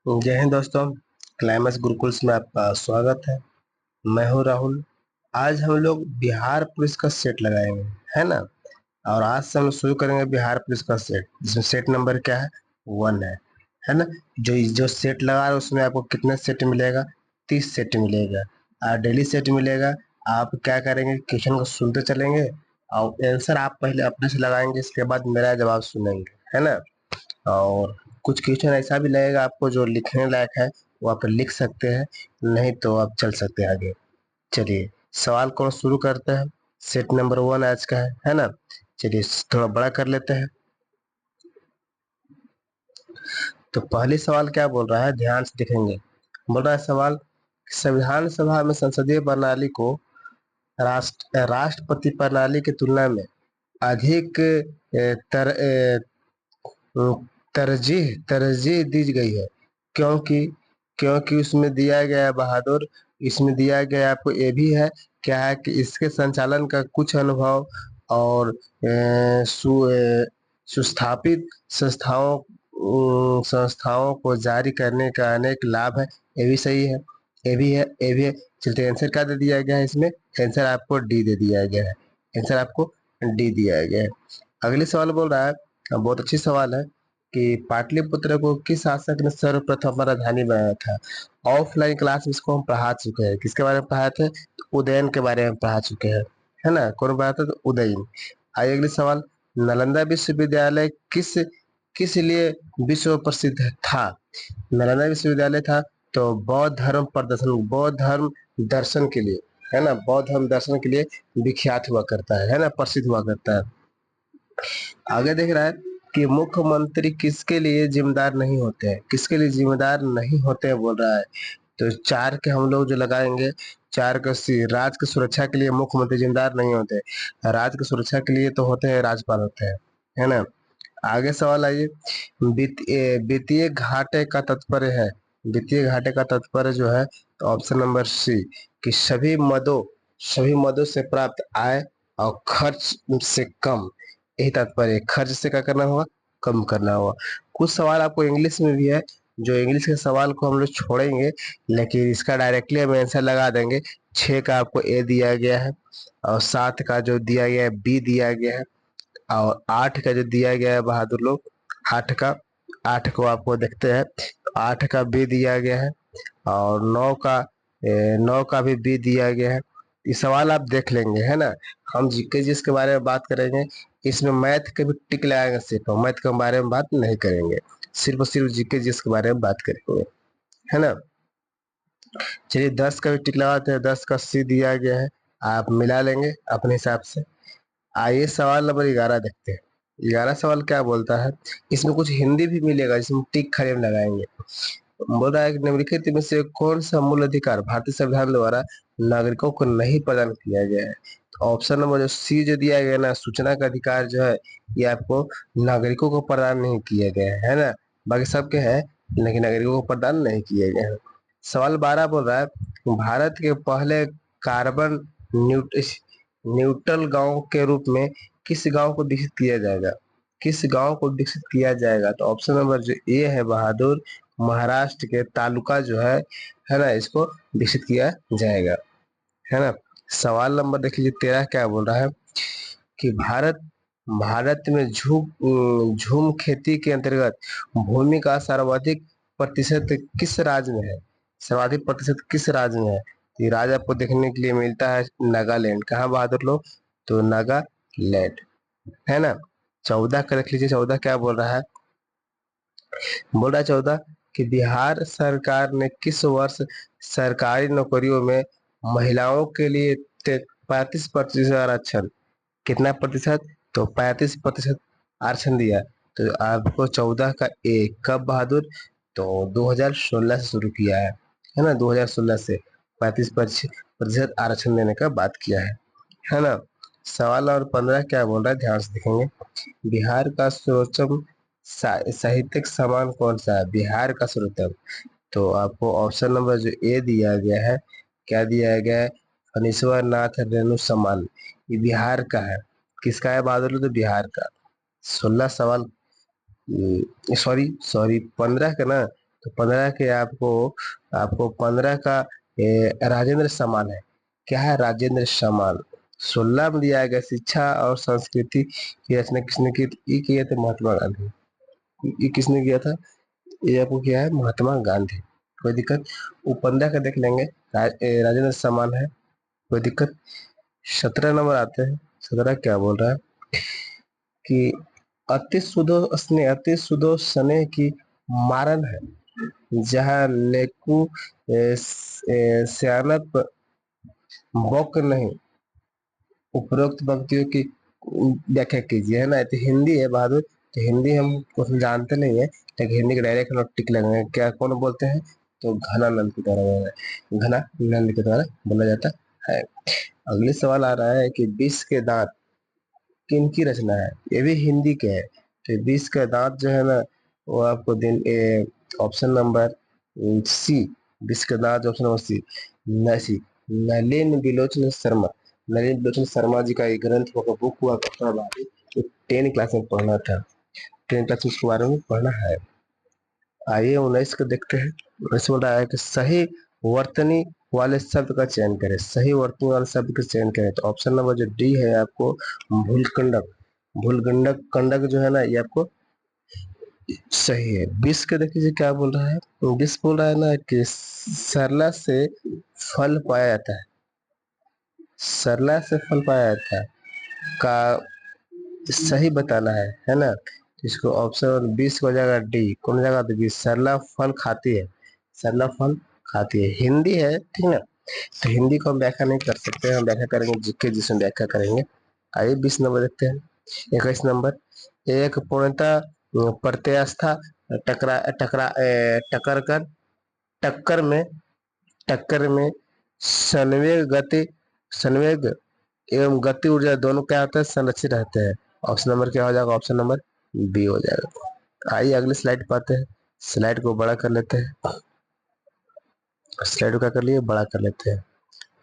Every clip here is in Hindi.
जय हिंद दोस्तों। क्लाइमेक्स गुरुकुल्स में आपका स्वागत है। मैं हूं राहुल। आज हम लोग बिहार पुलिस का सेट लगाएंगे, है ना। और आज से हम शुरू करेंगे बिहार पुलिस का सेट, जिसमें सेट नंबर क्या है, 1 है ना। जो जो सेट लगा रहे हैं, उसमें आपको कितने सेट मिलेगा, 30 सेट मिलेगा। डेली सेट मिलेगा। आप क्या करेंगे, क्वेश्चन को सुनते चलेंगे और आंसर आप पहले अपने से लगाएंगे, इसके बाद मेरा जवाब सुनेंगे, है ना। और कुछ क्वेश्चन ऐसा भी लगेगा आपको जो लिखने लायक है, वो आप लिख सकते हैं, नहीं तो आप चल सकते हैं आगे। चलिए सवाल को शुरू करते हैं। सेट नंबर 1 आज का है ना। चलिए थोड़ा बड़ा कर लेते हैं। तो पहली सवाल क्या बोल रहा है, ध्यान से देखेंगे। बोल रहा है सवाल, संविधान सभा में संसदीय प्रणाली को राष्ट्रपति प्रणाली की तुलना में अधिक तरजीह तरजीह दी गई है, क्योंकि क्योंकि उसमें दिया गया है बहादुर। इसमें दिया गया आपको ये भी है, क्या है कि इसके संचालन का कुछ अनुभव और सुस्थापित संस्थाओं को जारी करने का अनेक लाभ है। ये भी सही है, ये भी है, ये भी है। चलते आंसर क्या दे दिया गया है इसमें, आंसर आपको डी दे दिया गया है। आंसर आपको डी दिया गया है। अगले सवाल बोल रहा है, बहुत अच्छी सवाल है, कि पाटलिपुत्र को किस शासक ने सर्वप्रथम राजधानी बनाया था। ऑफलाइन क्लास में इसको हम पढ़ा चुके हैं। किसके बारे में पढ़ाए थे, तो उदयन के बारे में पढ़ा चुके हैं, है ना। कौन पढ़ा था, तो उदयन। आइए अगले सवाल, नालंदा विश्वविद्यालय किस किस लिए विश्व प्रसिद्ध था। नालंदा विश्वविद्यालय था तो बौद्ध धर्म दर्शन के लिए, है ना। बौद्ध धर्म दर्शन के लिए विख्यात हुआ करता है ना, प्रसिद्ध हुआ करता है। आगे देख रहा है कि मुख्यमंत्री किसके लिए जिम्मेदार नहीं होते हैं, किसके लिए जिम्मेदार नहीं होते हैं बोल रहा है। तो चार के हम लोग जो लगाएंगे, चार का राज्य की सुरक्षा के लिए मुख्यमंत्री जिम्मेदार नहीं होते। राज्य की सुरक्षा के लिए तो होते हैं, राज्यपाल होते हैं, है ना। आगे सवाल आइए, वित्तीय घाटे का तात्पर्य है। वित्तीय घाटे का तात्पर्य जो है, तो ऑप्शन नंबर सी, कि सभी मदों से प्राप्त आय और खर्च से कम। यही तात्पर्य है, खर्च से क्या करना होगा, कम करना होगा। कुछ सवाल आपको इंग्लिश में भी है, जो इंग्लिश के सवाल को हम लोग छोड़ेंगे, लेकिन इसका डायरेक्टली हम आंसर लगा देंगे। 6 का आपको ए दिया गया है, और 7 का जो दिया गया है बी दिया गया है, और 8 का जो दिया गया है बहादुर लोग, 8 का 8 को आपको देखते हैं, तो 8 का बी दिया गया है, और 9 का भी बी दिया गया है। ये सवाल आप देख लेंगे, है ना। हम जीके जिसके बारे में बात करेंगे, इसमें मैथ के भी टिक लगाएंगे, सिर्फ मैथ के बारे में बात नहीं करेंगे, सिर्फ और सिर्फ जीके जिसके बारे में बात करेंगे, है ना। चलिए 10 का भी टिक लगाते हैं, 10 का सी दिया गया है, आप मिला लेंगे अपने हिसाब से। आइए सवाल नंबर 11 देखते हैं। 11 सवाल क्या बोलता है, इसमें कुछ हिंदी भी मिलेगा, जिसमें टिक खड़े में लगाएंगे। बोल रहा है कि निम्नलिखित में से कौन सा मूल अधिकार भारतीय संविधान द्वारा नागरिकों को नहीं प्रदान किया गया है। तो ऑप्शन नंबर जो सी जो दिया गया ना, सूचना का अधिकार जो है, ये आपको नागरिकों को प्रदान नहीं किया गया है ना। बाकी सबके है, लेकिन नागरिकों को प्रदान नहीं किए गए हैं। सवाल 12 बोल रहा है, भारत के पहले कार्बन न्यूट्रल गांव के रूप में किस गांव को विकसित किया जाएगा, किस गांव को विकसित किया जाएगा। तो ऑप्शन नंबर जो ए है बहादुर, महाराष्ट्र के तालुका जो है ना, इसको विकसित किया जाएगा, है ना। सवाल नंबर देख लीजिए 13 क्या बोल रहा है, कि भारत भारत में झूम खेती के अंतर्गत भूमि का सर्वाधिक प्रतिशत किस राज्य में है। सर्वाधिक प्रतिशत किस राज्य में है। ये राज्य आपको देखने के लिए मिलता है नागालैंड। कहाँ बहादुर लोग, तो नागालैंड, है ना। 14 का देख लीजिए, 14 क्या बोल रहा है, बोल रहा है 14, कि बिहार सरकार ने किस वर्ष सरकारी नौकरियों में महिलाओं के लिए 35% आरक्षण, कितना प्रतिशत, तो 35% आरक्षण दिया। तो आपको 14 का ए कब बहादुर, तो 2016 से शुरू किया है ना। 2016 से 35% आरक्षण देने का बात किया है ना। सवाल और 15 क्या बोल रहा है, ध्यान से देखेंगे। बिहार का सर्वोच्च साहित्यिक सम्मान कौन सा है, बिहार का सर्वोत्तम। तो आपको ऑप्शन नंबर जो ए दिया गया है, क्या दिया गया है, फणीश्वर नाथ रेणु सम्मान। ये बिहार का है। किसका है बहादुर, तो बिहार का। 16 सवाल, सॉरी सॉरी 15 का ना, तो 15 के आपको आपको 15 का राजेंद्र समान है। क्या है? राजेंद्र समान। 16 में दिया गया शिक्षा और संस्कृति की रचना किसने की थी? ये किया था महात्मा गांधी। ये किसने किया था? ये आपको क्या है? महात्मा गांधी। कोई दिक्कत? वो 15 का देख लेंगे। राजेंद्र समान है, कोई दिक्कत? 17 नंबर आते हैं। 17 क्या बोल रहा है कि अति सुदो स्नेह की मारन है, जहाँ लेकु सियानत बौक नहीं। उपरोक्त पंक्तियों की व्याख्या कीजिए, है ना। तो हिंदी है बहादुर, तो हिंदी हम कुछ जानते नहीं है, लेकिन हिंदी के डायरेक्ट हम लोग टिक लगाएंगे। क्या कौन बोलते हैं? तो घनानंद के द्वारा बोला है, घनानंद के द्वारा बोला जाता है। अगले सवाल आ रहा है कि 20 के दांत किनकी रचना है? ये भी हिंदी के है। तो 20 का दांत जो है ना, वो आपको दिन ऑप्शन नंबर सी, 20 का दांत ऑप्शन नंबर सी, नलिन बिलोचन शर्मा। नलिन बिलोचन शर्मा जी का एक ग्रंथ हुआ, बुक हुआ करता है, तो 10 क्लास में पढ़ना था, 10 क्लास में उसके बारे में पढ़ना है। आइए 19 को देखते हैं। 19 में रहा है कि सही वर्तनी वाले शब्द का चयन करें। सही वर्तनी वाले शब्द का चयन करें, तो ऑप्शन नंबर जो डी है आपको भूलगंडक। भूलगंडक कंडक जो है ना, ये आपको सही है। 20 के देख लीजिए क्या बोल रहा है। 20 बोल रहा है ना कि सरला से फल पाया जाता है। सरला से फल पाया जाता है का सही बताना है ना। तो इसको ऑप्शन 20 हो जाएगा डी। कौन जाएगा? तो 20 सरला फल खाती है। सरला फल खाती है, हिंदी है, ठीक है। तो हिंदी को हम व्याख्या नहीं कर सकते, हम व्याख्या करेंगे जीके जिसमें व्याख्या करेंगे। आइए 20 नंबर देखते हैं। 21 नंबर, एक पूर्णतः प्रत्यवस्था टकरा टकरा टक्कर कर टक्कर में टक्कर में संवेग एवं गति ऊर्जा दोनों क्या होता है? संरक्षित रहते हैं। ऑप्शन नंबर क्या हो जाएगा? ऑप्शन नंबर बी हो जाएगा। आइए अगले स्लाइड पर आते हैं। स्लाइड को बड़ा कर लेते हैं। स्लाइड को क्या कर लिए? बड़ा कर लेते हैं।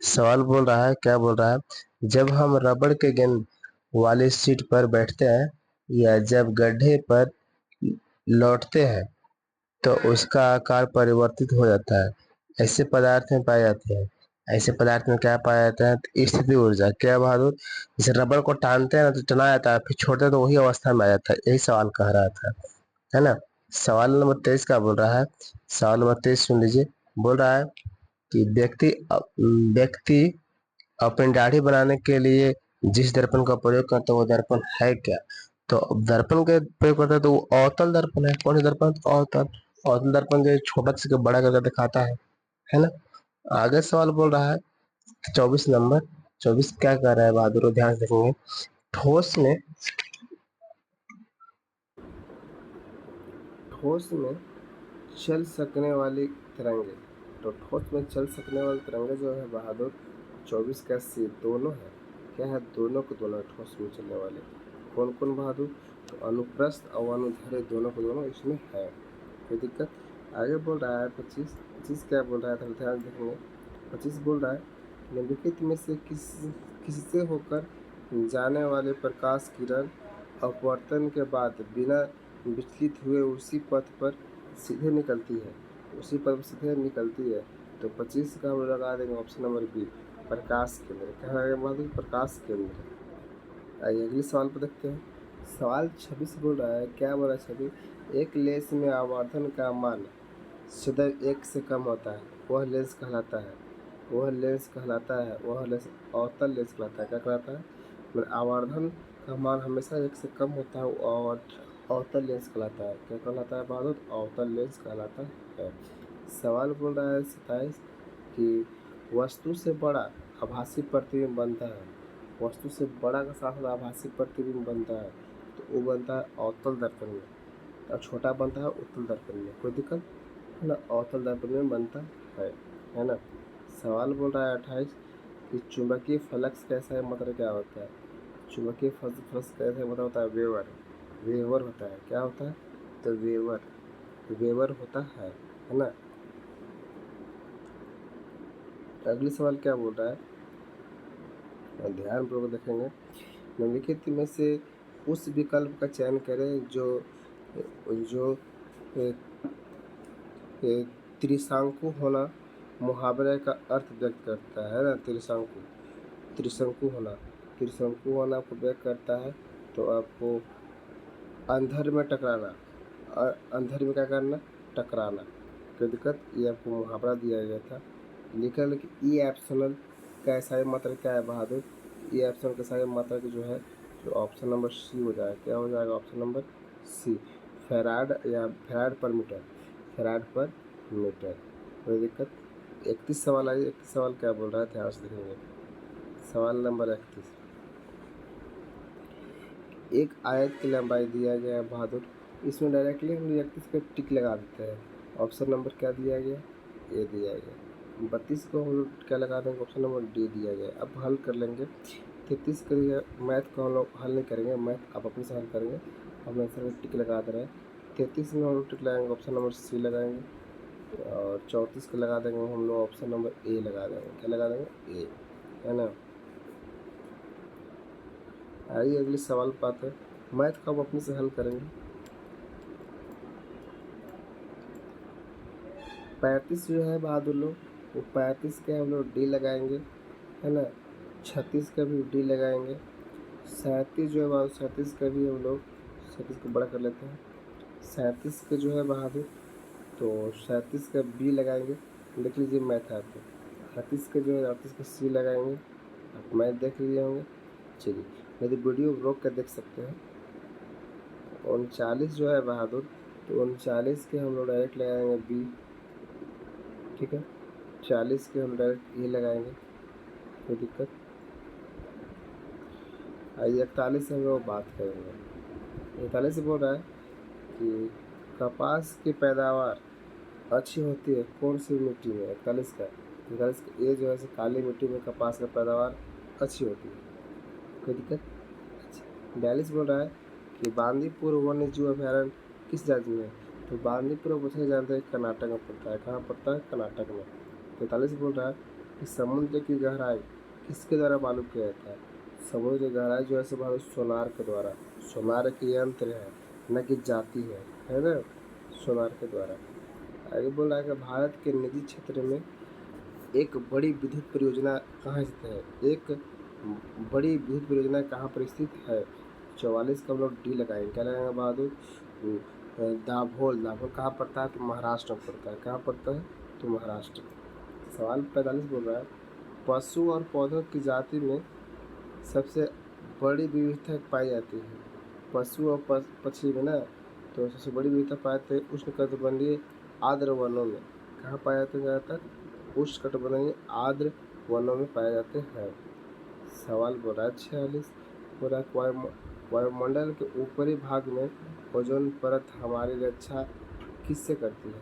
सवाल बोल रहा है, क्या बोल रहा है? जब हम रबड़ के गेंद वाली सीट पर बैठते हैं या जब गड्ढे पर लौटते हैं, तो उसका आकार परिवर्तित हो जाता है। ऐसे पदार्थ में पाए जाते हैं। ऐसे पदार्थ में क्या पाया जाता है? तो स्थिति ऊर्जा। क्या बहादुर? जैसे रबड़ को टानते हैं ना, तो टना जाता है, फिर छोड़ते हैं तो वही अवस्था में आ जाता है। यही सवाल कह रहा था, है ना। सवाल नंबर 23 का बोल रहा है। सवाल नंबर 23 सुन लीजिए। बोल रहा है कि व्यक्ति अपनी दाढ़ी बनाने के लिए जिस दर्पण का प्रयोग करता है, वो दर्पण है क्या? तो दर्पण का प्रयोग करता है तो वो अवतल दर्पण है। कौन सा दर्पण? अवतल। अवतल दर्पण जो छोटा से बड़ा करके दिखाता है ना। आगे सवाल बोल रहा है 24 नंबर। 24 क्या कर रहा है बहादुर? ध्यान से देखेंगे। ठोस में ठोस में चल सकने वाली तरंगे। तो ठोस में चल सकने वाली तरंगे जो है बहादुर, 24 का सी दोनों है। क्या है? दोनों को दोनों ठोस में चलने वाले। कौन कौन बहादुर? तो अनुप्रस्थ और अनुदैर्ध्य दोनों को दोनों इसमें है। कोई दिक्कत? आगे बोल रहा है 25। 25 क्या बोल रहा है? तो ध्यान देखेंगे। 25 बोल रहा है निम्नलिखित में से किससे होकर जाने वाले प्रकाश किरण अपवर्तन के बाद बिना विचलित हुए उसी पथ पर सीधे निकलती है। उसी पथ पर सीधे निकलती है। तो 25 का हम लगा देंगे ऑप्शन नंबर बी, प्रकाश केंद्र। क्या है? प्रकाश केंद्र। आइए अगले सवाल पर देखते हैं। सवाल 26 बोल रहा है, क्या बोला 26? एक लेंस में आवर्धन का मान सदैव 1 से कम होता है, वह लेंस कहलाता है। वह लेंस कहलाता है, वह लेंस अवतल लेंस कहलाता है। क्या कहलाता है? मतलब आवर्धन का मान हमेशा 1 से कम होता है और अवतल लेंस कहलाता है। क्या कहलाता है बहादुर? अवतल लेंस कहलाता है। सवाल बोल रहा है 27 कि वस्तु से बड़ा आभासी प्रतिबिंब बनता है। वस्तु से बड़ा का साथ आभासी प्रतिबिंब बनता है, तो वो बनता है अवतल दर्पण में, और छोटा बनता है उत्तल दर्पण में। कोई दिक्कत है ना? अवतल दर्पण में बनता है ना। सवाल बोल रहा है 28 कि चुंबकीय फ्लक्स कैसा है, मतलब क्या होता है? चुंबकीय फ्लक्स कैसा है, मतलब होता है वेवर। वेवर होता है। क्या होता है? तो वेवर होता है ना। अगले सवाल क्या बोल रहा है? ध्यानपूर्वक देखेंगे। निम्नलिखित में से उस विकल्प का चयन करें जो जो ये त्रिशंकु होना मुहावरे का अर्थ व्यक्त करता है ना। त्रिशंकु, त्रिशंकु होना, त्रिशंकु होना आपको व्यक्त करता है। तो आपको अंधर में टकराना, अंधर में क्या करना, टकराना, कोई दिक्कत। ये आपको मुहावरा दिया गया था। लिखा है कि ई ऑप्शनल का सही मात्रा क्या है बहादुर। ई ऑप्शनल का सही मात्रा की जो है, जो ऑप्शन नंबर सी हो जाएगा। क्या हो जाएगा ऑप्शन नंबर सी, फैराड या फैराड पर मीटर, फैराड पर मीटर। कोई दिक्कत। 31 सवाल आइए, 31 सवाल क्या बोल रहा है, ध्यान से देखेंगे। सवाल नंबर 31, एक आयत की लंबाई दिया गया है बहादुर, इसमें डायरेक्टली हम 31 का टिक लगा देते हैं। ऑप्शन नंबर क्या दिया गया, ए दिया गया। 32 को हम लोग क्या लगा देंगे, ऑप्शन नंबर डी दिया गया। अब हल कर लेंगे। 33 के लिए मैथ को हम लोग हल नहीं करेंगे, मैथ आप अपने से हल करेंगे। हम आंसर में टिक लगा दे रहे हैं। 33 में हम लोग टिक लगाएंगे, ऑप्शन नंबर सी लगाएंगे। और 34 को लगा देंगे हम लोग, ऑप्शन नंबर ए लगा देंगे। क्या लगा देंगे, ए, है ना। आइए अगले सवाल पर आते हैं। मैथ को हम अपने से हल करेंगे। 35 जो है बहादुर लोग, वो 35 के हम लोग डी लगाएंगे, है ना। 36 का भी डी लगाएंगे। 37 जो है बहादुर, 37 का भी हम लोग, 37 को बड़ा कर लेते हैं। 37 के जो है बहादुर, तो 37 का बी लगाएंगे। देख लीजिए मैथ है आपको। 38 के जो है, 38 का सी लगाएंगे। आप मैथ देख लिए होंगे। चलिए, यदि वीडियो रोक कर देख सकते हैं। 39 जो है बहादुर, तो 39 के हम लोग डायरेक्ट लगाएंगे बी, ठीक है। 40 के हम डायरेक्ट ए लगाएंगे, कोई दिक्कत। आइए 41 से हम लोग बात करेंगे। 41 से बोल रहा है कि कपास की पैदावार अच्छी होती है कौन सी मिट्टी में। 41 का, 41 का ए जो है, काली मिट्टी में कपास की पैदावार अच्छी होती है, कोई दिक्कत। अच्छा, 42 बोल रहा है कि बांदीपुर वन्य जीव अभयारण्य किस राज्य में है। तो बांदीपुर मुझे जानते हैं कर्नाटक में पड़ता है। कहाँ पड़ता है, कर्नाटक में। 43 बोल रहा है कि समुद्र की गहराई किसके द्वारा मालूम किया जाता है। समुद्र की गहराई जो है सब सोनार के द्वारा, सोनार के यंत्र है, न कि जाति है ना, सोनार के द्वारा। आगे बोल रहा है कि भारत के निजी क्षेत्र में एक बड़ी विद्युत परियोजना कहाँ स्थित है। एक बड़ी विद्युत परियोजना कहाँ पर स्थित है। 44 का हम लोग डी लगाएंगे। क्या लगाएंगे बहादुर, दाभोल। दाभोल कहाँ पड़ता है, तो महाराष्ट्र में पड़ता है। कहाँ पड़ता है, तो महाराष्ट्र। सवाल 45 बोल रहा है पशु और पौधों की जाति में सबसे बड़ी विविधता पाई जाती है। पशु और पक्षी में ना, तो सबसे बड़ी विविधता पाई जाती है उष्णकटिबंधीय आर्द्र वनों में। कहाँ पाए जाते हैं ज़्यादातर, उष्णकटिबंधीय आर्द्र वनों में पाए जाते हैं। सवाल बोल रहा है 46, बोल रहा है वायुमंडल के ऊपरी भाग में ओजोन परत हमारी रक्षा किससे करती है।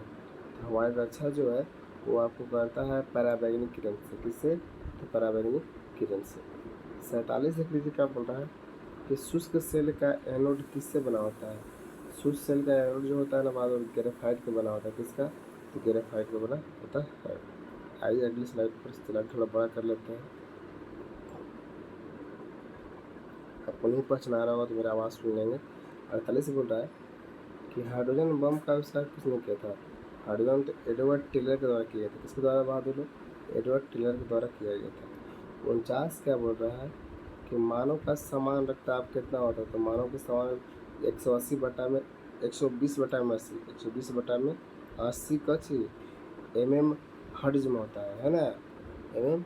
तो हमारी रक्षा जो है वो आपको करता है पराबैंगनी किरण से। किससे, तो पराबैंगनी किरण से। 47 देख लीजिए क्या बोल रहा है कि शुष्क सेल का एनोड किससे बना होता है। शुष्क सेल का एनोड जो होता है ना बहादुर, ग्रेफाइट का बना होता है। किसका, तो ग्रेफाइट का बना होता है। आइए अगली स्लाइड पर स्लाइड थोड़ा बड़ा कर लेते हैं। आपको नहीं पहचाना रहा होगा तो मेरा आवाज़ सुन लेंगे। 48 बोल रहा है कि हाइड्रोजन बम का आविष्कार किसने किया था। हाइड्रोजन तो एडवर्ड टेलर के द्वारा किया था। किसके द्वारा बहादुर लोग, एडवर्ड टेलर के द्वारा किया गया था। 49 क्या बोल रहा है कि मानव का समान रक्तचाप कितना होता है। तो मानव के समान 180 बटा में 120 बटा में 80, 120 बटा में 80 कच mm हर्ट्ज में होता है ना, mm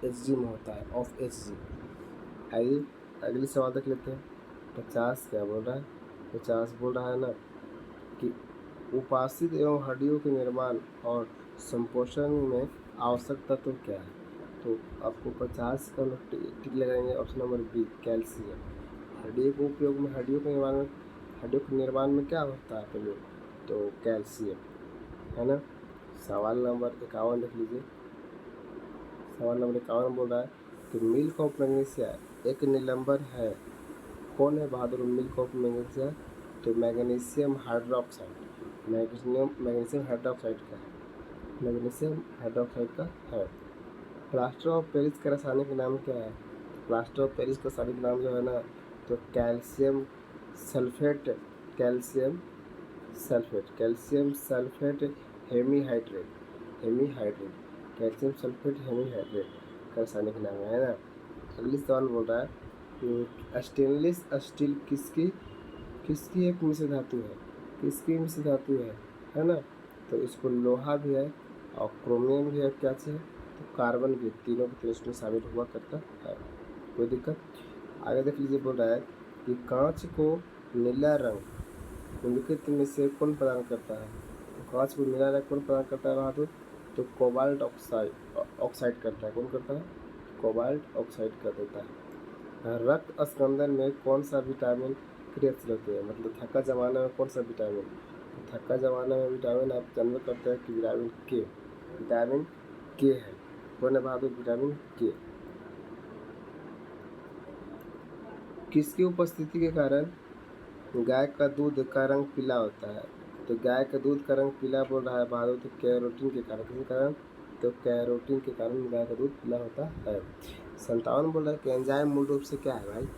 hg में होता है, ऑफ hg। आइए अगली सवाल देख लेते हैं। 50 क्या बोल रहा है, 50 बोल रहा है ना कि उपाशित एवं हड्डियों के निर्माण और संपोषण में आवश्यक तत्व क्या है। तो आपको 50 का टिक लगाएंगे, ऑप्शन नंबर बी, कैल्शियम। हड्डियों के उपयोग में, हड्डियों के निर्माण में, हड्डियों के निर्माण में क्या होता है प्रयोग, तो कैल्शियम, है ना। सवाल नंबर 51 देख लीजिए। सवाल नंबर 51 बोल रहा है कि मिल्क ऑफ मैग्नीशिया एक निलंबर है, कौन है बहादुर मिल्क ऑफ मैग्नीशिया। तो मैग्नीशियम हाइड्रोक्साइड, मैग्नीशियम हाइड्रोक्साइड का है, मैग्नीशियम हाइड्रोक्साइड का है। प्लास्टर ऑफ पेरिस का रासायनिक नाम क्या है। प्लास्टर ऑफ पेरिस का रासायनिक नाम जो है ना, तो calcium sulphate, calcium sulphate, calcium sulphate hemihydrate, hemihydrate, calcium sulphate hemihydrate का रासायनिक नाम है ना। अगली सवाल बोल रहा है स्टेनलेस स्टील किसकी किसकी एक मिश्र धातु है, किसकी मिश्र धातु है ना। तो इसको लोहा भी है और क्रोमियम भी है, क्या चीज़ है, तो कार्बन भी, तीनों के तीनों इसमें शामिल हुआ करता है। कोई दिक्कत। आगे देख लीजिए, बोल रहा है कि कांच को नीला रंग निम्नलिखित में से कौन प्रदान करता है। तो कांच को नीला रंग कौन प्रदान करता है बहादुर, तो कोबाल्ट ऑक्साइड करता है। कौन करता है, कोबाल्ट ऑक्साइड कर देता है। रक्त स्कंदन में कौन सा विटामिन क्रियाशील होते हैं, मतलब थक्का जमाने में कौन सा विटामिन, तो थक्का जमाने में विटामिन आप जानवर करते हैं कि विटामिन के, विटामिन के है। कौन है बहादुर, विटामिन के। किसकी उपस्थिति के कारण गाय का दूध का रंग पीला होता है, तो गाय का दूध का रंग पीला बोल रहा है बहादुर, तो कैरोटीन के कारण। किसके कारण, तो कैरोटीन के कारण गाय का दूध पीला होता है। 57 बोल रहा है कि एंजाइम मूल रूप से क्या है भाई,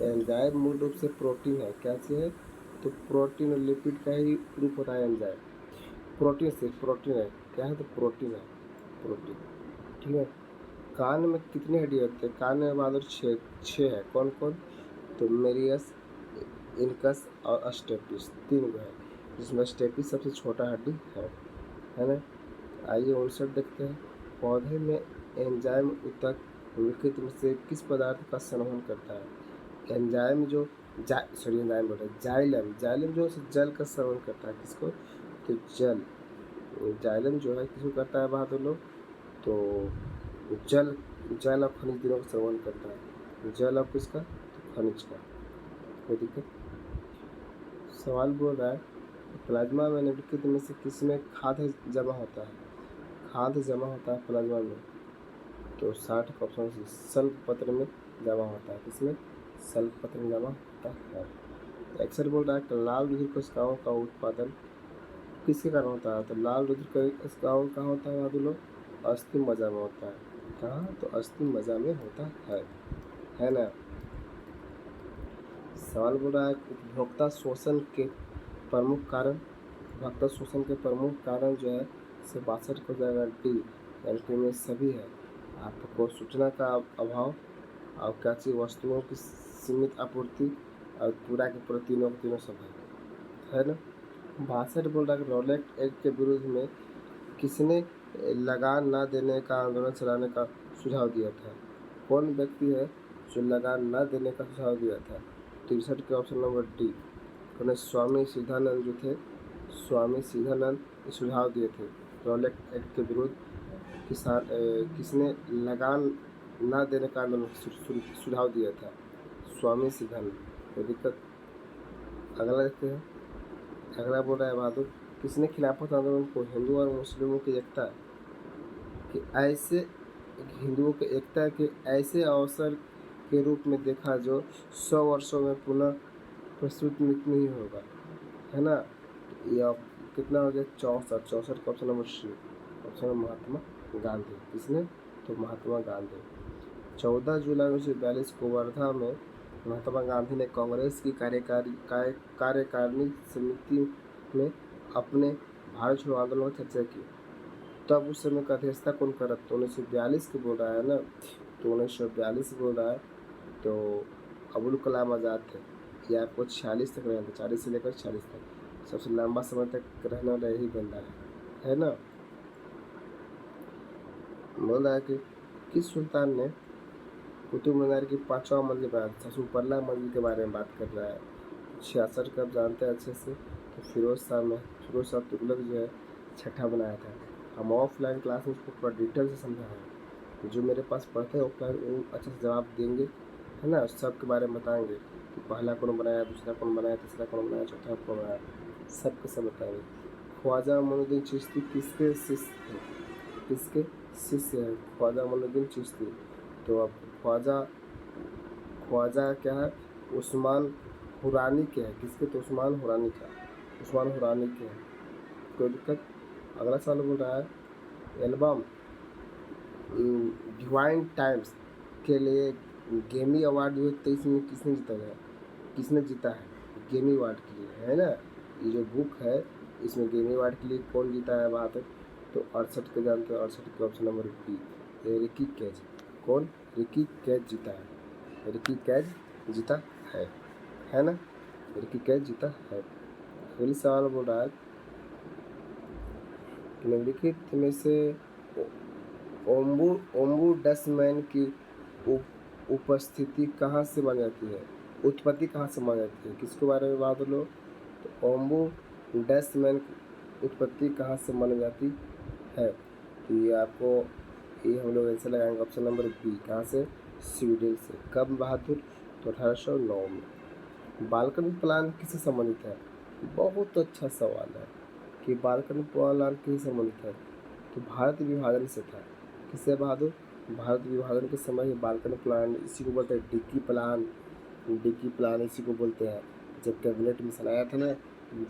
एंजाइम मूल रूप से प्रोटीन है। क्या चीज़ है, तो प्रोटीन और लिपिड का ही रूप होता है एंजाइम। प्रोटीन से प्रोटीन है, क्या है, तो प्रोटीन है, प्रोटीन। ठीक है। कान में कितनी हड्डी होती है, कान में बहादुर छः है। कौन कौन, तो मेरियस, इनकस और स्टेपिस, तीन गो है, जिसमें स्टेपिस सबसे छोटा हड्डी है ना। आइए 59 देखते हैं। पौधे में एंजाइम ऊतक निम्नलिखित में से किस पदार्थ का संवहन करता है। एंजाइम जो एंजाइम बोल रहे हैं, जाइलम, जाइलम जो जल का संवहन करता है। किसको, तो जल, जाइलम जो है किसको करता है बहादुर लोग, तो जल, जल और खनिज तीनों का संवहन करता है। जल और किसका, तो खनिज का। कोई दिक्कत। सवाल बोल रहा है प्लाज्मा में निम्नलिखित में से किसमें खाद्य जमा होता है, खाद्य जमा होता है प्लाज्मा में, तो 60 का ऑप्शन सी, सल्फ पत्र में जमा होता है। किसमें, सल्फ पत्र में जमा होता है। एक्सर बोल रहा है कि लाल रुधिर कोशिकाओं का उत्पादन किसके कारण होता है, तो लाल रुधिर कोशिकाओं का होता है बहादुर लोग, अस्थि मज्जा में होता है। कहाँ, तो अस्थि मज्जा में होता है ना। सवाल बोल रहा है उपभोक्ता शोषण के प्रमुख कारण, उपभोक्ता शोषण के प्रमुख कारण जो है 62 को जाएगा डी, यानी कि में सभी है। आपको सूचना का अभाव और क्या चीज, वस्तुओं की सीमित आपूर्ति और पूरा के पूरा तीनों सब है ना। 62 बोल रहा है रॉलेट एक्ट के विरुद्ध में किसने लगान न देने का आंदोलन चलाने का सुझाव दिया था। कौन व्यक्ति है जो लगान न देने का सुझाव दिया था, 63 के ऑप्शन नंबर डी, उन्हें स्वामी सिद्धानंद जो थे, स्वामी सिद्धानंद सुझाव दिए थे। रॉलेट एक्ट के विरुद्ध किसने लगान न देने का आंदोलन सुझाव दिया था, स्वामी सिद्धानंद। कोई दिक्कत। अगला देखते हैं। अगला बोल रहा है बहादुर किसने खिलाफत आंदोलन को हिंदू और मुस्लिमों की एकता कि ऐसे, हिंदुओं की एकता के ऐसे अवसर के रूप में देखा जो 100 वर्षों में पुनः प्रस्तुत नहीं होगा, है ना। यह कितना हो गया, 64 का option number C, option Mahatma Gandhi. किसने, तो महात्मा गांधी। 14 जुलाई 1942 को वर्धा में महात्मा गांधी ने कांग्रेस की कार्यकारिणी समिति में अपने भारत छोड़ो आंदोलन की चर्चा की। तब उस समय का अध्यक्षता कौन कर रहा था, 1942 की बोल रहा है ना, तो 1942 बोल रहा है, तो अबुल कलाम आज़ाद थे। ये आपको 46 तक रहना था, 40 से लेकर 46 तक सबसे लंबा समय तक रहने वाला यही बंदा है ना। बोल रहा है कि किस सुल्तान ने कुतुब मीनार की 5वां मंजिल बनाया था, सबसे ऊपरला मंजिल के बारे में बात कर रहा है। 66 का आप जानते हैं अच्छे से, तो फिरोज शाह तुगलक जो है छठा बनाया था। हम ऑफलाइन क्लास में उसको पूरा डिटेल से समझा है, जो मेरे पास पढ़ते हैं ऑफलाइन वो अच्छे से जवाब देंगे, है ना, सब के बारे में बताएंगे कि पहला कौन बनाया, दूसरा कौन बनाया, तीसरा कौन बनाया, चौथा कौन बनाया, सब के सब बताएंगे। ख्वाजा मोइनुद्दीन चिश्ती किसके शिष्य थे, किसके शिष्य है ख्वाजा मोइनुद्दीन चिश्ती, तो अब ख्वाजा क्या है, उस्मान हुरानी के है। किसके, तो उस्मान हुरानी का, उस्मान हुरानी के है। कोई दिक्कत। अगला सवाल बोल रहा है एल्बम डिवाइन टाइम्स के लिए गेमी अवार्ड 2023 में किसने जीता है, किसने जीता है गेमी अवार्ड के लिए, है ना। ये जो बुक है इसमें गेमी अवार्ड के लिए कौन जीता है बहादुर? तो 68 के जानते हैं, 68 के option number B, Ricky Kej. कौन? रिकी कैच जीता है, रिकी कैच जीता है ना, रिकी कैच जीता है। अगली सवाल बोल रहा है निम्नलिखित में से ओम्बुडसमैन की उपस्थिति कहाँ से मानी जाती है, उत्पत्ति कहाँ से मानी जाती है? किसके बारे में बात लो? तो ओम्बुडसमैन की उत्पत्ति कहाँ से मानी जाती है? तो ये आपको, ये हम लोग आंसर लगाएंगे ऑप्शन नंबर बी, कहाँ से? स्वीडन से। कब बहादुर? तो 1809 में। बालकन प्लान किससे संबंधित है? बहुत अच्छा सवाल है कि बालकन प्लान किससे संबंधित है? तो भारत विभाजन से था। किससे बहादुर? भारत विभाजन के समय ही बालकन प्लान, इसी को बोलते हैं डिक्की प्लान, डिक्की प्लान इसी को बोलते हैं। जब कैबिनेट मिशन आया था ना,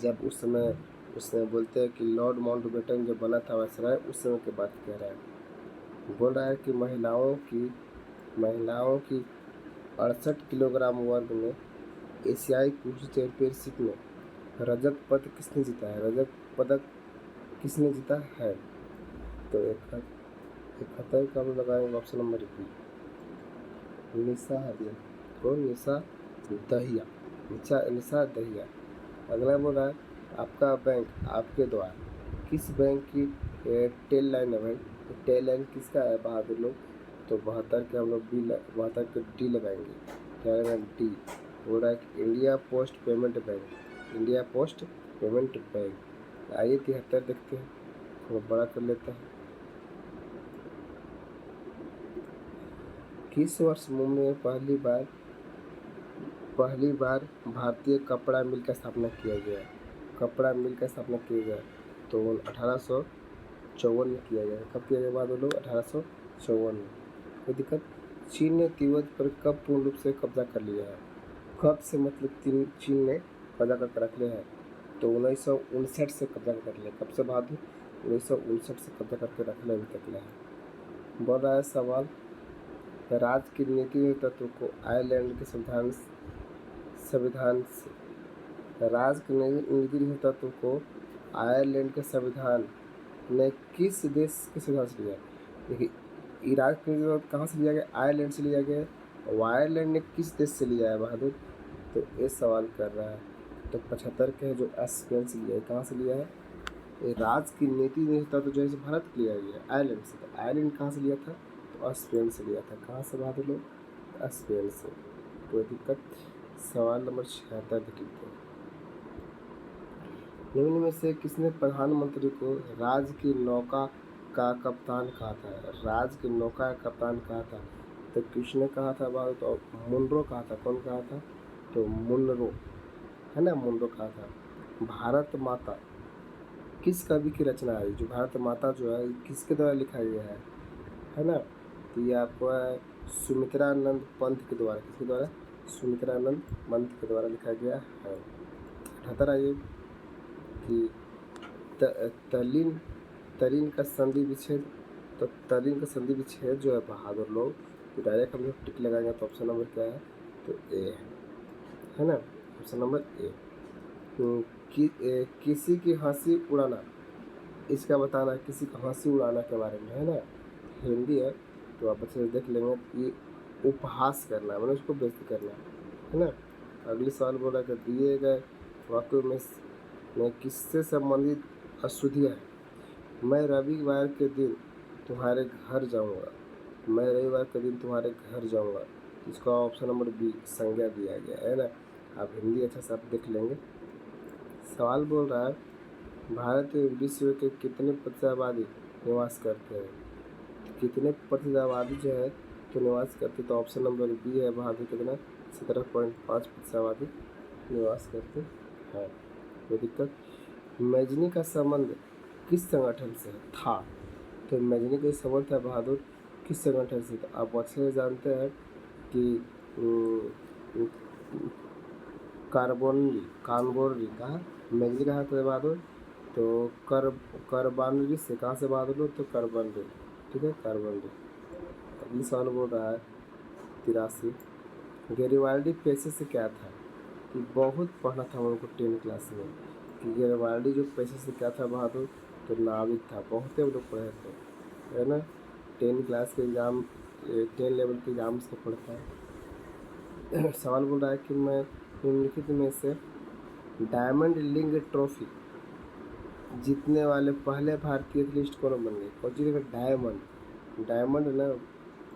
जब उस समय उसमें बोलते हैं कि लॉर्ड माउंटबेटन जब बना था वायसराय, उस समय की बात कह रहा है। बोल रहा है कि महिलाओं की 68 किलोग्राम वर्ग में एशियाई कुश्ती चैंपियनशिप में रजत पदक किसने जीता है? रजत पदक किसने जीता है? तो 71 का हम लगाएंगे ऑप्शन नंबर बी, निशा हरिया। कौन? निशा दहिया, निशा दहिया। अगला बोल रहा है आपका बैंक आपके द्वार, किस बैंक की टेल लाइन है भाई? टेल लाइन किसका है बहादुर लोग? तो 72 के हम लोग बी, 72 के डी लगाएंगे। क्या लगाएंगे? डी। बोल रहा है कि India post payment bank, India post payment bank. आइए 73 देखते हैं, थोड़ा बड़ा कर लेते हैं। किस वर्ष मुंबई में पहली बार भारतीय कपड़ा मिल का स्थापना किया गया? कपड़ा मिल का स्थापना किया गया तो 1854 में किया गया। कब किया गया बाद लोग? 1854 में। कोई दिक्कत? चीन ने तिब्बत पर कब पूर्ण रूप से कब्जा कर लिया है? कब से मतलब चीन ने कब्जा करके रख लिया है? तो 1959 से कब्जा कर लिया। कब से बहादुर? 1959 से कब्जा करके रख लिया, अभी तक है। बोल रहा है सवाल, राज्य की नीति तत्व को आयरलैंड के संविधान से, राज्य के नीति तत्व को आयरलैंड के संविधान ने किस देश के संविधान से लिया? देखिए, इराक के कहाँ से लिया गया? आयरलैंड से लिया गया। और आयरलैंड ने किस देश से लिया है बहादुर? तो ये सवाल कर रहा है। तो 75 के जो स्पेन से लिया है, कहाँ से लिया है? राज्य की नीति तत्व जो है भारत के लिया गया आयरलैंड से। तो आयरलैंड कहाँ से लिया था? तो स्पेन से लिया था। कहाँ से बहादुर लोग? स्पेन से। कोई दिक्कत? सवाल नंबर 76 देखते हैं, निम्न में से किसने प्रधानमंत्री को राज्य की नौका का कप्तान कहा था? राज्य की नौका का कप्तान कहा था। तो किसने कहा था बात? तो मुनरो कहा था। कौन कहा था? तो मुनरो, है ना, मुनरो कहा था। भारत माता किस कवि की रचना है? जो भारत माता जो है किसके द्वारा लिखा गया है ना? तो ये आपको है सुमित्रानंद पंत के द्वारा। किसके द्वारा? सुमित्रानंद पंत के द्वारा लिखा गया है। 78 आइए कि तल्लीन का संधि विच्छेद। तो तल्लीन का संधि विच्छेद जो है बहादुर लोग, तो डायरेक्ट हम लोग टिक लगाएंगे। तो ऑप्शन नंबर क्या है? तो ए है ना, ऑप्शन नंबर ए। किसी की हंसी उड़ाना, इसका बताना है, किसी का हंसी उड़ाना के बारे में, है ना, हिंदी है तो आप अच्छे से देख लेंगे। ये उपहास करना है, मतलब उसको व्यक्त करना है ना। अगली सवाल बोला कि दिए गए वाक्यों में किससे संबंधित अशुद्धियाँ है? मैं रविवार के दिन तुम्हारे घर जाऊंगा, मैं रविवार के दिन तुम्हारे घर जाऊंगा। इसका ऑप्शन नंबर बी संज्ञा दिया गया है ना। आप हिंदी अच्छा से आप देख लेंगे। सवाल बोल रहा है भारत में विश्व के कितने प्रतिशत आबादी निवास करते हैं? कितने प्रतिशत आबादी जो है तो निवास करते? तो ऑप्शन नंबर बी है बहादुर, कितना? 17.5% आबादी निवास करते हैं। कोई दिक्कत? मैजनी का संबंध किस संगठन से था? तो मैजनी का संबंध था बहादुर किस संगठन से? तो आप अच्छे से जानते हैं कि कार्बोनरी कहा, मैगनी कहा था बहादुर? तो कार्बनरी से। कहाँ से बहादुर? तो कार्बनरी, ठीक है, कार्बनरी। अगली सवाल बोल रहा है 83, गैरिबाल्डी पेशे से क्या था? कि बहुत पढ़ना था हम लोग को 10 क्लास में। कि गारिबाल्डी जो पैसे से क्या था बहादुर, तो नाविक था। बहुत हम लोग पढ़े थे, है ना, 10 क्लास के एग्ज़ाम, 10 लेवल के एग्जाम्स को पढ़ता है। सवाल बोल रहा है कि मैं निम्नलिखित में से डायमंड लीग ट्रॉफी जीतने वाले पहले भारतीय एथलीट कौन बन गए? कौन सी डायमंड, डायमंड है ना,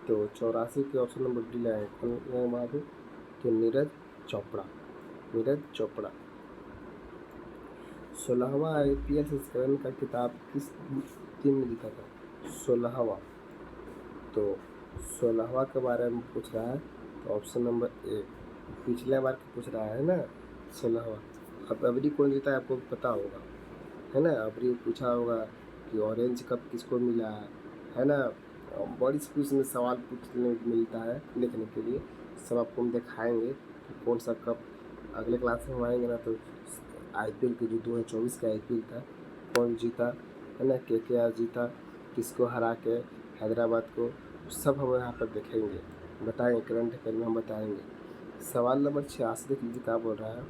तो 84 के ऑप्शन नंबर डी लाए कौन बहादुर, तो नीरज चोपड़ा, नीरज चोपड़ा। 16वां IPL संस्करण का खिताब किस टीम ने जीता था? 16वां, तो 16वां के बारे में पूछ रहा है, तो ऑप्शन नंबर ए, पिछले बार का पूछ रहा है ना 16वां। अब अबरी कौन जीता है आपको पता होगा, है ना, अबरी पूछा होगा कि ऑरेंज कप किसको मिला है ना। बड़ी स्कूल में सवाल पूछने मिलता है लिखने के लिए, सब आपको हम दिखाएंगे कि कौन सा कप। अगले क्लास में हम आएंगे ना, तो IPL के जो 2024 का IPL था, कौन जीता, है ना, KKR जीता, किसको हरा के, हैदराबाद को, सब हम यहाँ पर देखेंगे, बताएंगे, करंट अफेयर में हम बताएंगे। सवाल नंबर 86 देख लीजिए क्या बोल रहा है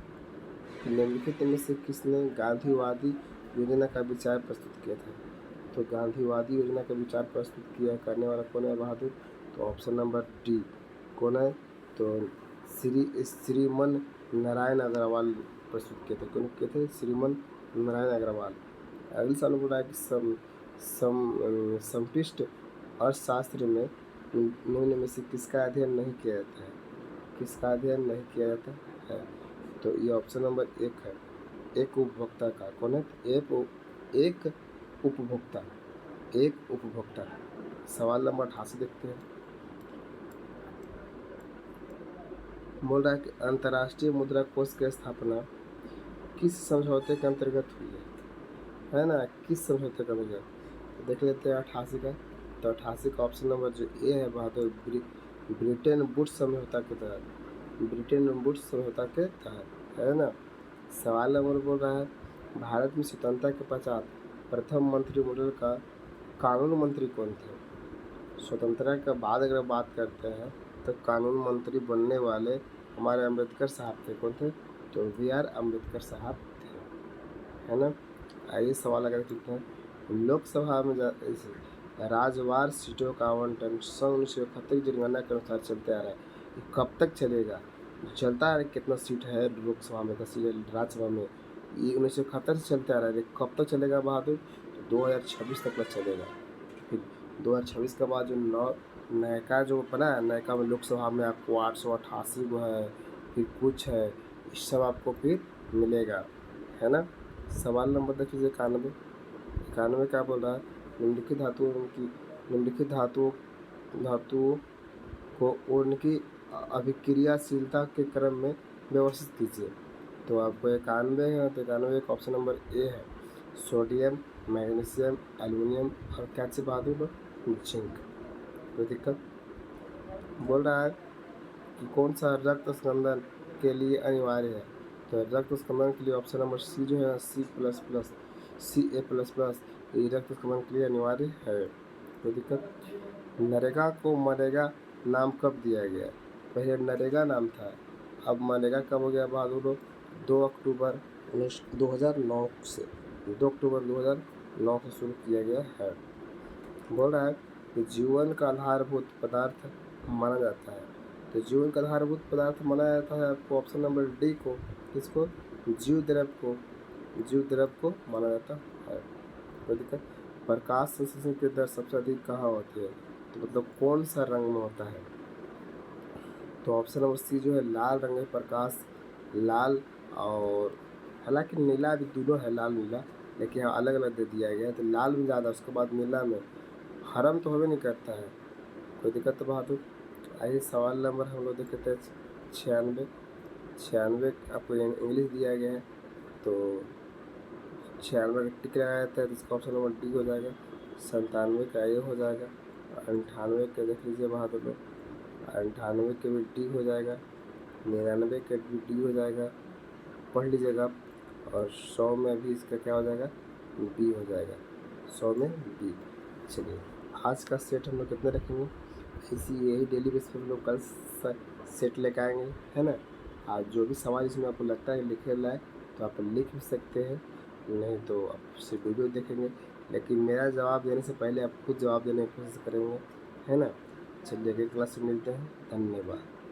कि निम्नलिखित में से किसने गांधीवादी योजना का विचार प्रस्तुत किया था? तो गांधीवादी योजना का विचार प्रस्तुत किया करने वाला कौन है बहादुर, तो ऑप्शन नंबर डी कौन है, तो श्रीमन नारायण अग्रवाल प्रस्तुत किए थे। कौन किए थे? श्रीमन नारायण अग्रवाल। अगले साल बोल रहा है कि संपिष्ट अर्थशास्त्र में निम्न में से किसका अध्ययन नहीं किया जाता है? किसका अध्ययन नहीं किया जाता है? तो ये ऑप्शन नंबर एक है, एक उपभोक्ता का। कौन है? एक उपभोक्ता, एक उपभोक्ता। सवाल नंबर 88 देखते हैं। बोल रहा है कि अंतर्राष्ट्रीय मुद्रा कोष की स्थापना किस समझौते के अंतर्गत हुई है ना, किस समझौते के अंतर्गत? तो देख लेते हैं 88 का, तो 88 का ऑप्शन नंबर जो ए है बहादुर, ब्रिटेन वुड्स समझौता के तहत, ब्रिटेन वुड्स समझौता के तहत, है ना। सवाल नंबर बोल रहा है भारत में स्वतंत्रता के पश्चात प्रथम मंत्रिमंडल का कानून मंत्री कौन थे? स्वतंत्रता के बाद अगर बात करते हैं तो कानून मंत्री बनने वाले हमारे अम्बेडकर साहब थे। कौन थे? तो BR अम्बेडकर साहब थे, है ना। आइए सवाल अगर देखते हैं, लोकसभा में राजवार सीटों का आवंटन सन 1971 की जनगणना के अनुसार चलते आ रहा है, ये कब तक चलेगा? चलता है कितना सीट है लोकसभा में, कितना सीट है राज्यसभा में, ये 1971 से चलते आ रहा है, कब तक चलेगा बहादुर? तो 2026 तक चलेगा। फिर 2026 के बाद जो नयका जो बना है, नयका में लोकसभा में आपको 888 गो है, फिर कुछ है, इस सब आपको फिर मिलेगा, है ना। सवाल नंबर देख लीजिए 91, 91 क्या बोल रहा है, निम्नलिखित धातुओं को उनकी अभिक्रियाशीलता के क्रम में व्यवस्थित कीजिए। तो आपको 91 है, तो 91 का ऑप्शन नंबर ए है, सोडियम, मैग्नीशियम, एल्युमिनियम और क्या चीज बहादुर, जिंक। कोई दिक्कत? बोल रहा है कि कौन सा रक्त स्कंदन के लिए अनिवार्य है? तो रक्त स्कंदन के लिए ऑप्शन नंबर सी जो है CA++, ये रक्त स्कंदन के लिए अनिवार्य है। कोई दिक्कत? नरेगा को मनरेगा नाम कब दिया गया? पहले नरेगा नाम था, अब मनरेगा कब हो गया बहादुर? 2 अक्टूबर 2009 से, 2 अक्टूबर 2009 से शुरू किया गया है। बोल रहा है कि जीवन का आधारभूत पदार्थ माना जाता है, तो जीवन का आधारभूत पदार्थ माना जाता है आपको ऑप्शन नंबर डी को, किसको? जीव द्रव को माना जाता है। कोई दिक्कत? प्रकाश संश्लेषण की दर सबसे अधिक कहाँ होती है? तो मतलब कौन सा रंग में होता है? तो ऑप्शन नंबर सी जो है लाल रंग है, प्रकाश लाल, और हालांकि नीला भी दोनों है, लाल नीला, लेकिन यहाँ अलग अलग दे दिया गया है, तो लाल में ज़्यादा, उसके बाद नीला में हरम तो होबे नहीं करता है। कोई दिक्कत तो बहादुर? आइए सवाल नंबर हम लोग देखते हैं 96, 96 आपको इंग्लिश दिया गया है, तो 96 का टिक लगाया जाता है, तो इसका ऑप्शन नंबर डी हो जाएगा। 97 का ए हो जाएगा। 98 के देख लीजिए बहादुर लोग, 98 के भी डी हो जाएगा। 99 के भी डी हो जाएगा, पढ़ लीजिएगा। और 100 में भी इसका क्या हो जाएगा? बी हो जाएगा, 100 में बी। चलिए आज का सेट हम लोग कितने रखेंगे, इसी यही डेली बेस पर हम लोग कल सेट लेकर आएंगे, है ना। आज जो भी सवाल इसमें आपको लगता है लिखे लाए तो आप लिख भी सकते हैं, नहीं तो आप सिर्फ वीडियो देखेंगे, लेकिन मेरा जवाब देने से पहले आप खुद जवाब देने की कोशिश करेंगे, है ना। चलिए अगले क्लास में मिलते हैं, धन्यवाद।